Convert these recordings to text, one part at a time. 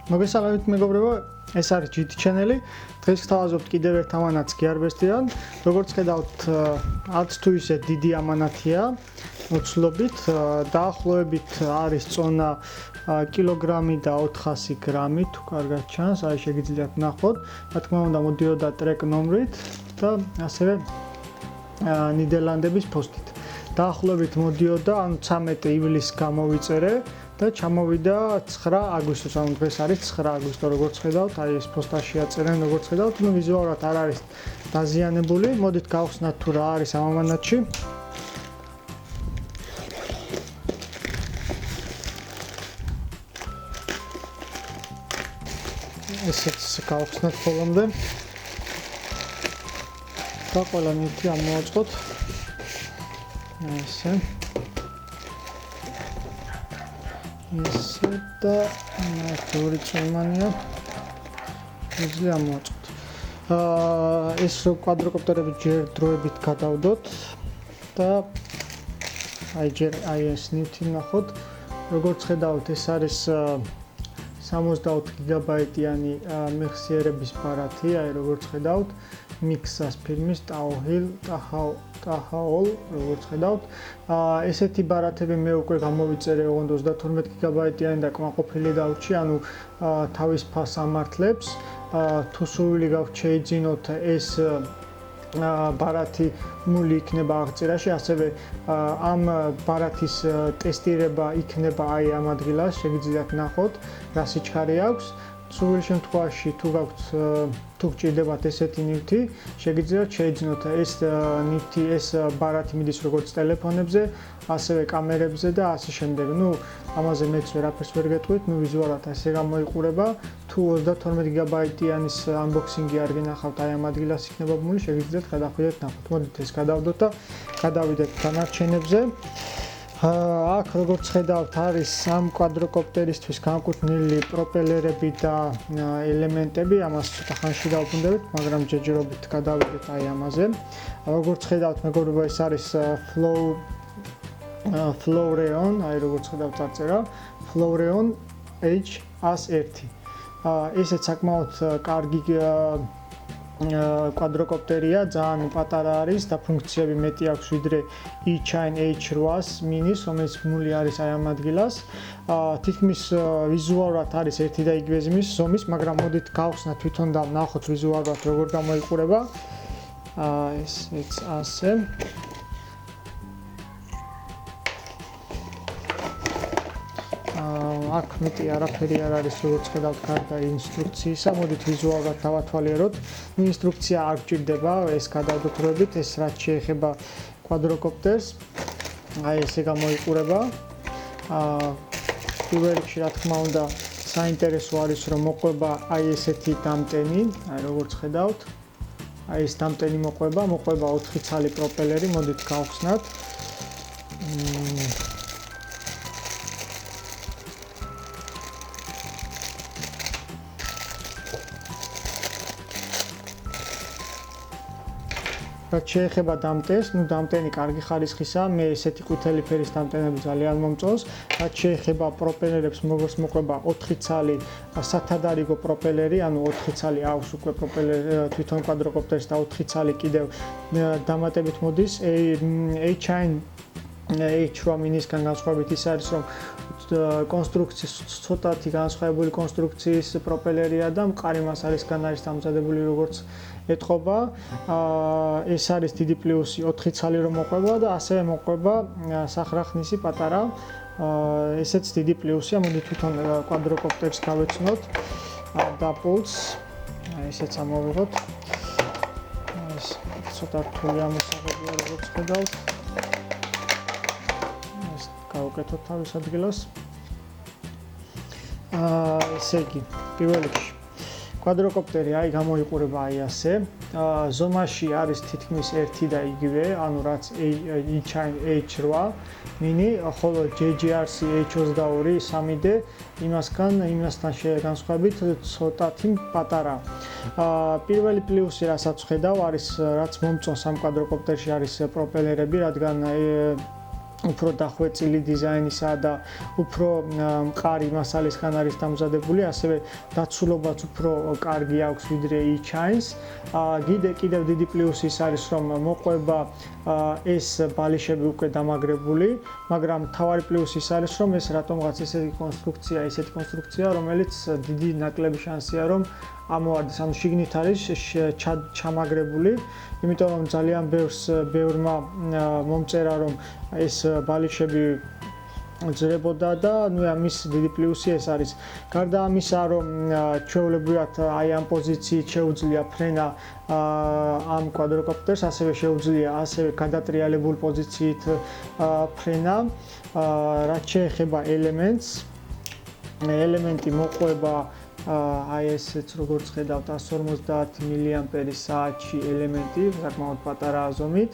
მოგესალმებით მეგობრებო, ეს არის GT channel-ი. დღეს გთავაზობთ კიდევ ერთ ამანატს Gearbest-დან. როგორც ხედავთ, არც თუ ისე დიდი ამანატია, მოცულობით, დაახლოებით არის წონა კილოგრამი და 400 გრამი, თუ კარგად ჩანს, აი შეგიძლიათ ნახოთ. რა თქმა უნდა, მოდიოდა ტრეკ ნომრით და ასევე ნიდერლანდების ფოსტით. დაახლოებით მოდიოდა, ანუ 13 ივლისს გამოვიწერე და ჩამოვიდა 9 აგვისტოს, ანუ დღეს არის 9 აგვისტო, როგორც ხედავთ, აი ეს პოსტაში აწერენ, როგორც ხედავთ, ნუ ვიზუალურად არ არის დაზიანებული. მოდით გავხსნათ თუ რა არის ამ ამანატში. ესეც გავხსნათ ბოლომდე. და ყველა ნივთი ამოვაწყოთ. ესე და ორი წამანია შეიძლება ამოვაწყოთ. ეს კვადროკოპტერები ჯერ დროებით გადავდოთ და აი ეს ნივთი ნახოთ. როგორც ხედავთ, ეს არის 64 გიგაბაიტიანი მეხსიერების ბარათი, აი როგორც ხედავთ, Mixas ფირმის Tahoe, როგორც ხედავთ. ესეთი ბარათები მე უკვე გამოვიწერე, ოღონდ 32 გიგაბაიტიანი და კმაყოფილი დავრჩი, ანუ თავის ფასს ამართლებს. თუ სურვილი გაქვთ შეიძინოთ ეს ბარათი მული იქნება აღწერაში, ასევე ამ ბარათის ტესტირება იქნება აი ამ ადგილას, შეგიძლიათ ნახოთ, რა სიჩქარე აქვს. სრულ შემთხვევაში თუ გაქვთ თუ გჭირდებათ ესეთი ნივთი, შეგიძლიათ შეიძინოთ ეს ნივთი, ეს ბარათი მიდის როგორც ტელეფონებზე, ასევე კამერებზე და ასე შემდეგ. ნუ ამაზე მეც ვერაფერს ვერ გეტყვით, ნუ ვიზუალურად ასე გამოიყურება. თუ 32 გიგაბაიტიანის unboxing-ი არ გინახავთ, აი ამ ადგილას იქნება მული, შეგიძლიათ გადახვიდეთ ნახოთ. მოდით ეს გადავდოთ და გადავიდეთ დანარჩენებზე. აქ როგორც ხედავთ, არის ამ კვადროკოპტერისთვის განკუთვნილი პროპელერები და ელემენტები, ამას ცოტა ხანში დავბრუნდებით, მაგრამ ჯერჯერობით გადავიდეთ აი ამაზე. როგორც ხედავთ, მეგობრებო, ეს არის Flowreon, აი როგორც ხედავთ წარწერა, Flowreon H100. ესეც საკმაოდ კარგი კვადროკოპტერია, ძალიან პატარა არის და ფუნქციები მეტი აქვს ვიდრე E-Chain H800 minis, რომელიც მული არის აი ამ ადგილას. თითქმის ვიზუალურად არის ერთი და იგივე ზომის, მაგრამ მოდით გავხსნათ თვითონ და ვნახოთ ვიზუალურად როგორ გამოიყურება. ესეც ასე. აქ მეტი არაფერი არ არის, როგორც ხედავთ, გარდა ინსტრუქციისა. მოდით ვიზუალურად დავათვალიეროთ. ინსტრუქცია არ გჭირდება, ეს გადავდოქრებით, ეს რაც შეეხება კვადროკოპტერს. აი ესე გამოიყურება. პირველ რიგში, რა თქმა უნდა, საინტერესო არის, რომ მოყვება აი ესეთი დამტენი, აი როგორც ხედავთ. აი ეს დამტენი მოყვება 4 ცალი პროპელერი, მოდით გავხსნათ. რაც შეეხება დამტენს, ნუ დამტენი კარგი ხარისხისაა, მე ესეთი ყვითელი ფერის დამტენები ძალიან მომწონს. რაც შეეხება პროპელერებს, მოგოს მოყვება 4 ცალი სათადარიგო პროპელერი, ანუ 4 ცალი აქვს უკვე პროპელერი თვითონ კვადროკოპტერს და 4 ცალი კიდევ დამატებით მოდის. H-Chain H800 minis-გან განსხვავებით ის არის, რომ კონსტრუქციის ცოტათი განსხვავებული კონსტრუქციის პროპელერია და მყარი მასალისგან არის დამზადებული, როგორც ეთყობა. ეს არის დიდი პლუსი 4 ცალი რომ მოყვება და ასევე მოყვება სახრახნისი პატარა. ესეც დიდი პლუსია. მოდით თვითონ კვადროკოპტერს გავეცნოთ და პულს. ესეც ამოვიღოთ. ეს ცოტა რთული ამოსაღებია, როგორც ხედავთ. ეს გავუკეთოთ თავის ადგილას. ესე იგი, პირველ რიგში კვადროკოპტერი აი გამოიყურება აი ასე. ზომაში არის თითქმის ერთი და იგივე, ანუ რაც E-Chain H8 mini, ხოლო JGRC H22 3D იმასთან განსხვავებით ცოტათი პატარა. პირველი პლუსი, რასაც ხედავ, არის რაც მომწონს ამ კვადროკოპტერში არის პროპელერები, რადგან უფრო დახვეწილი დიზაინისა და უფრო მყარი მასალისგან არის დამზადებული, ასევე დაცულობაც უფრო კარგი აქვს ვიდრე E-Chains. კიდევ დიდი პლუსი ის არის, რომ მოყვება ეს ბალიშები უკვე დამაგრებული, მაგრამ თავარი პლუსი ის არის, რომ ეს რატომღაც ესეთი კონსტრუქცია, რომელიც დიდი ნაკლები შანსია, რომ ამოვარდეს, ანუ შიგნით არის ჩამაგრებული, იმიტომ რომ ძალიან ბევრმა მომწერა, რომ ეს ბალიშები ძრებოდა და ამის დიდი პლუსი ეს არის. გარდა ამისა, რომ ჩვეულებრივად აი ამ პოზიციით შეუძლია ფრენა ამ კვადროკოპტერს, ასევე შეუძლია გადატრიალებულ პოზიციით ფრენა. რაც შეეხება ელემენტი მოყვება აი ესეც როგორც ხედავთ 150 მAh-ში ელემენტი, საკმაოდ პატარა ზომით.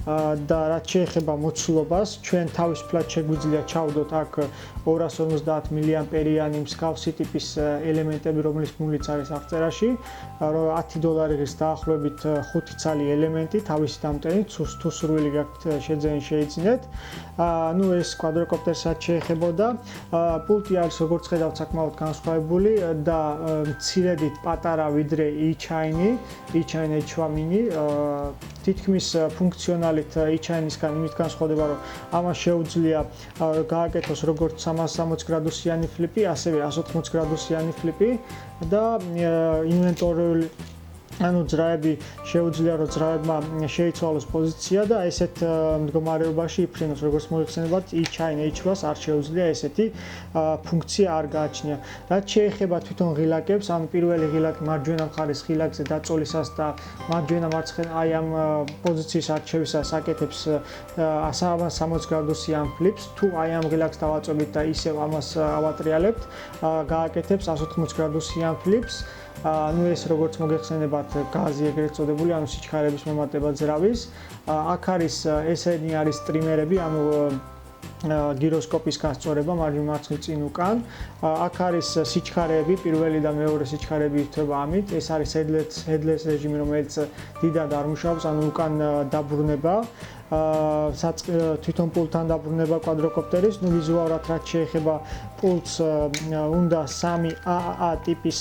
და რაც შეეხება მოცულობას, ჩვენ თავისუფლად შეგვიძლია ჩავდოთ აქ 250 მAh-იანი მსგავსი ტიპის ელემენტები, რომლის მულიც არის აღწერაში, $10 დაახლოებით 5 ცალი ელემენტი თავისი დამტენით, თუ სურვილი გაქვთ შეძენი შეიძინეთ. ეს კვადროკოპტერსაც შეეხებოდა. პულტი არის როგორც ხედავთ საკმაოდ განსხვავებული და მცირედით პატარა ვიდრე E-Chain H1 mini. თითქმის ფუნქციონალით E-Chain-ისგან იმით განსხვავდება, რომ ამას შეუძლია გააკეთოს როგორც 360 გრადუსიანი ფლიპი, ასევე 180 გრადუსიანი ფლიპი და ინვენტორიული ძრაები შეუძლია, რომ ძრაებმა შეიცვალოს პოზიცია და ესეთ მდგომარეობაში იფრინოს, როგორც მოიხსენებათ, E-Chain H8-ს არ შეუძლია ესეთი ფუნქცია არ გააჩნია. რაც შეეხება თვითონ ღილაკებს, ანუ პირველი ღილაკი მარჯვენა მხარის ღილაკზე დაწოლისას და მარჯვენა მარცხენა აი ამ პოზიციის არჩევისას აკეთებს 360 გრადუსიან ფლიპს, თუ აი ამ ღილაკს დავაწვევით და ისევ ამას ავატრიალებთ, გააკეთებს 180 გრადუსიან ფლიპს. ეს როგორც მოგეხსენებათ გაზი ეგრეთ წოდებული, ანუ სიჩქარების მომატება ძრავის. აქ ესენი არის სტრიმერები, ანუ გიროსკოპის გასწორება მარჯვნივ-მარცხნივ წინ უკან. აქ არის სიჩქარეები, პირველი და მეორე სიჩქარეები ირთვება ამით. ეს არის headless რეჟიმი, რომელიც დიდად არ მუშაობს, ანუ უკან დაბრუნება. თვითონ პულტთან დაბრუნება კვადროკოპტერის. ვიზუალურად რაც შეეხება პულტს, უნდა 3 AAA ტიპის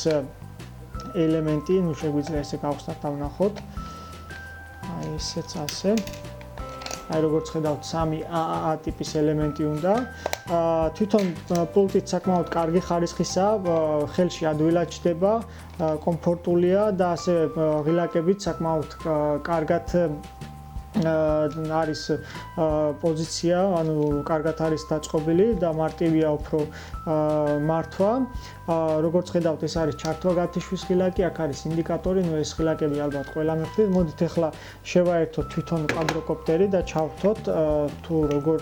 ელემენტი, შეგვიძლია ესე გავხსნათ და ვნახოთ. აი ესეც ასე. აი როგორც ხედავთ 3 AAA ტიპის ელემენტი უნდა. თვითონ პულტით საკმაოდ კარგი ხარისხისაა, ხელში ადვილად ჩდება, კომფორტულია და ასევე ღილაკებით საკმაოდ კარგად არის პოზიცია, ანუ კარგად არის დაწყობილი და მარტივია უფრო მართვა. როგორც ხედავთ, ეს არის ჩართვა გათიშვის ღილაკი, აქ არის ინდიკატორი, ეს ღილაკები ალბათ ყველა მიხვდით. მოდით ახლა შევაერთოთ თვითონ კვადროკოპტერი და ჩავთოთ თუ როგორ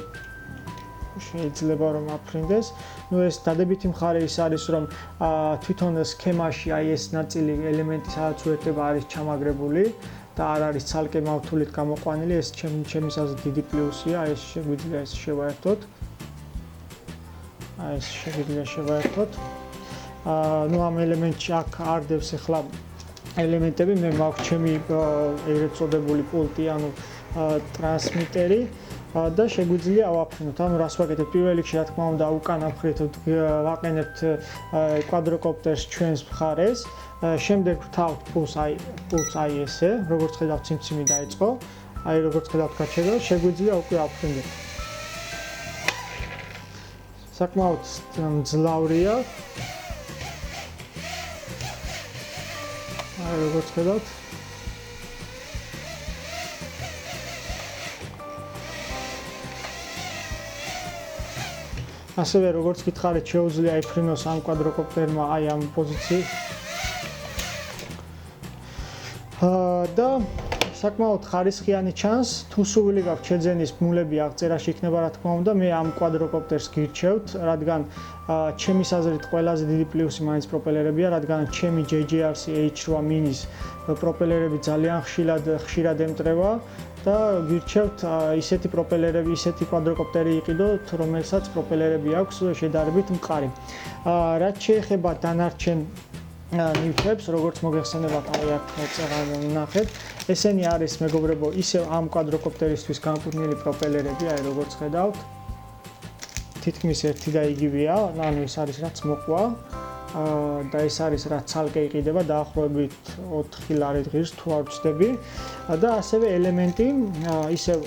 შეიძლება რომ აფრინდეს. ეს დადებითი მხარე ის არის, რომ თვითონ სქემაში აი ეს ნაწილი ელემენტი სადაც უერთდება არის ჩამაგრებული და არ არის ცალკე მავთულით გამოყვანილი, ეს ჩემის აზრით დიდი პლუსია, აი ეს შეგვიძლია ეს შევაერთოთ. აი ეს შეგვიძლია შევაერთოთ. ამ ელემენტში აქ არდევს ახლა ელემენტები, მე მაქვს ჩემი ეგრეთ წოდებული პულტი, ანუ ტრანსმიტერი და შეგვიძლია ავაფრინოთ. ანუ რას ვაკეთებ? პირველ რიგში რა თქმა უნდა უკან ამხრით ვაყენებთ კვადროკოპტერს ჩვენს მხარეს. შემდეგ ვთავთ პულს აი ესე, როგორც ხედავთ ციმციმი დაიწყო. აი როგორც ხედავთ გაჩერდა, შეგვიძლია უკვე ავფრინდეთ. საკმაოდ მძლავრია. აი როგორც ხედავთ. ასევე როგორც გითხარით, შეუძლია იფრინოს ამ კვადროკოპტერმა აი ამ პოზიციით. და საკმაოდ ხარისხიანი ჩანს, თუ სურვილი გაქვთ შეძენის მულები აღწერაში იქნება რა თქმა უნდა, მე ამ კვადროკოპტერს გირჩევთ, რადგან ჩემის აზრით ყველაზე დიდი პლუსი მაინც პროპელერებია, რადგან ჩემი JJRC H8 mini-ის პროპელერები ძალიან ხშირად ემტრევა და გირჩევთ ისეთი პროპელერები, ისეთი კვადროკოპტერი იყიდოთ, რომელსაც პროპელერები აქვს შედარებით მყარი. რაც შეეხება დანარჩენ ნივთებს, როგორც მოგეხსენებათ, აი აქ წერილი ვნახეთ. ესენი არის მეგობრებო, ისევ ამ კვადროკოპტერისთვის განკუთვნილი პროპელერები, აი როგორც ხედავთ. თითქმის ერთი და იგივეა, ანუ ეს არის რაც მოყვა და ეს არის რაც ცალკე იყიდება დაახლოებით 4 ლარი დღის თუ არ ვცდები და ასევე ელემენტი ისევ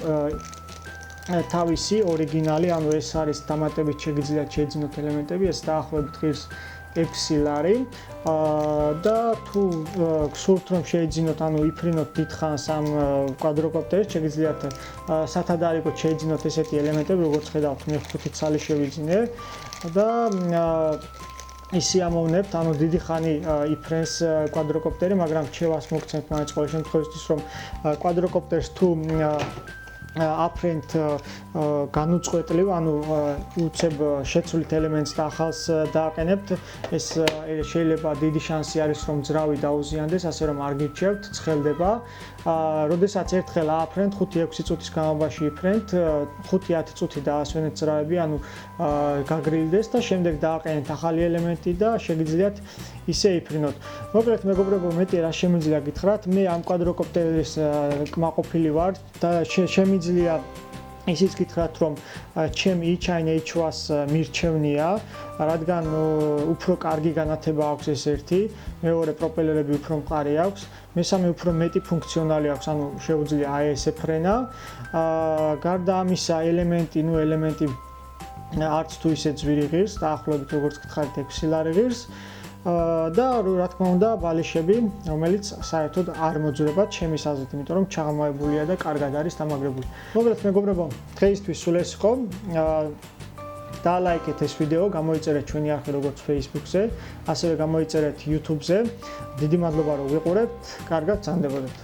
თავისი ორიგინალი, ანუ ეს არის დამატებით შეგიძლიათ შეიძინოთ ელემენტები, ეს დაახლოებით ღირს 6 ლარი და თუ გსურთ რომ შეიძინოთ, ანუ იფრინოთ დიდხანს ამ კვადროკოპტერს, შეგიძლიათ სათადარიგოდ შეიძინოთ ესეთი ელემენტები, როგორც ხედავთ, მე 5 ცალი შევიძინე და ისი ამოვნებთ, ანუ დიდი ხანი იფრენს კვადროკოპტერი, მაგრამ რჩევას მოგცემთ მაინც ყოველ შემთხვევაში, რომ კვადროკოპტერს თუ აფრენთ განუწყვეტლივ, ანუ უცებ შეცვლით ელემენტს და ახალს დააყენებთ, ეს შეიძლება დიდი შანსი არის, რომ ძრავი დაუზიანდეს, ასე რომ არ გირჩევთ, ცხელდება. როდესაც ერთხელ ააფრენთ, 5-6 წუთის განმავლობაში იფრენთ, 5-10 წუთი დაასვენეთ ძრავები, ანუ გაგრილდეს და შემდეგ დააყენეთ ახალი ელემენტი და შეგიძლიათ ისე იფრინოთ. მოკლედ, მეგობრებო, მეტი რა შემიძლია გითხრათ, მე ამ კვადროკოპტერის კმაყოფილი ვარ და შემიძლია ისიც გითხრათ, რომ ჩემი E-China H-ს მირჩევნია, რადგან უფრო კარგი განათება აქვს ეს ერთი, მეორე პროპელერები უფრო მყარი აქვს, მესამე უფრო მეტი ფუნქციონალი აქვს, ანუ შეუძლია AES ფრენა. გარდა ამისა, ელემენტი არც თუ ისე ძვირი ღირს, დაახლოებით როგორც გითხარით 6 ლარი ღირს. და რა თქმა უნდა ბალიშები, რომელიც საერთოდ არ მოძვრებათ ჩემის აზრით, იმიტომ რომ ჩაღრმავებულია და კარგად არის დამაგრებული. მოკლედ მეგობრებო, დღეისთვის სულ ეს იყო. დაალაიქეთ ეს ვიდეო, გამოიწერეთ ჩვენი არხი როგორც Facebook-ზე, ასევე გამოიწერეთ YouTube-ზე. დიდი მადლობა რომ ვიყურებთ, კარგად გრძანდებოდეთ.